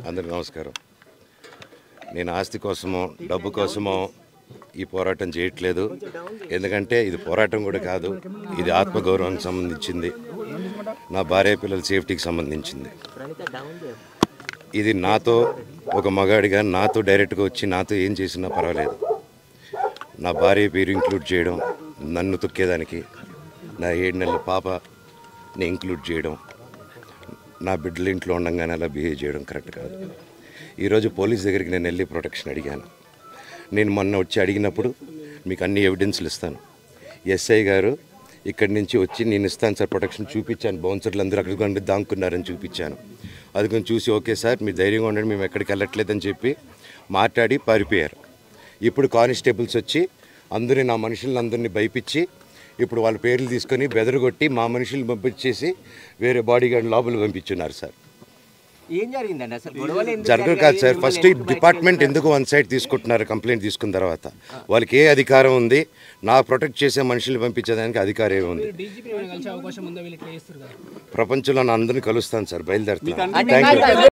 అందరికీ నమస్కారం. నేను ఆస్తి కోసమో డబ్బు కోసమో ఈ పోరాటం చేయట్లేదు. ఎందుకంటే ఇది పోరాటం కూడా కాదు, ఇది ఆత్మగౌరవానికి సంబంధించింది, నా భార్య పిల్లల సేఫ్టీకి సంబంధించింది. ఇది నాతో ఒక మగాడిగా నాతో డైరెక్ట్గా వచ్చి నాతో ఏం చేసినా పర్వాలేదు. నా భార్య పేరు ఇంక్లూడ్ చేయడం, నన్ను తొక్కేదానికి, నా 7 నెలల పాపని ఇంక్లూడ్ చేయడం, నా బిడ్డల ఇంట్లో ఉండగానే అలా బిహేవ్ చేయడం కరెక్ట్ కాదు. ఈరోజు పోలీస్ దగ్గరికి నేను వెళ్ళి ప్రొటెక్షన్ అడిగాను. నేను మొన్న వచ్చి అడిగినప్పుడు మీకు అన్ని ఎవిడెన్స్లు ఇస్తాను, ఎస్ఐ గారు ఇక్కడి నుంచి వచ్చి నేను ఇస్తాను సార్ ప్రొటెక్షన్ చూపించాను, బౌన్సర్లు అందరూ అక్కడికి దాక్కున్నారని చూపించాను. అది కొంచెం చూసి ఓకే సార్ మీరు ధైర్యంగా ఉండండి మేము ఎక్కడికి వెళ్ళట్లేదని చెప్పి మాట్లాడి పారిపోయారు. ఇప్పుడు కానిస్టేబుల్స్ వచ్చి అందరినీ నా మనుషులందరినీ భయపించి ఇప్పుడు వాళ్ళ పేర్లు తీసుకొని బెదరగొట్టి మా మనుషులు పంపించేసి వేరే బాడీగార్డ్ లోపల పంపించున్నారు సార్. ఏం జరిగిందండి అసలు? జరగదు కాదు సార్. ఫస్ట్ డిపార్ట్మెంట్ ఎందుకు వన్ సైడ్ తీసుకుంటున్నారు? కంప్లైంట్ తీసుకున్న తర్వాత వాళ్ళకి ఏ అధికారం ఉంది? నా ప్రొటెక్ట్ చేసే మనుషులు పంపించేదానికి అధికారం ఏముంది? ప్రపంచంలో నా అందరినీ కలుస్తాను సార్, బయలుదేరుతాను. Thank you.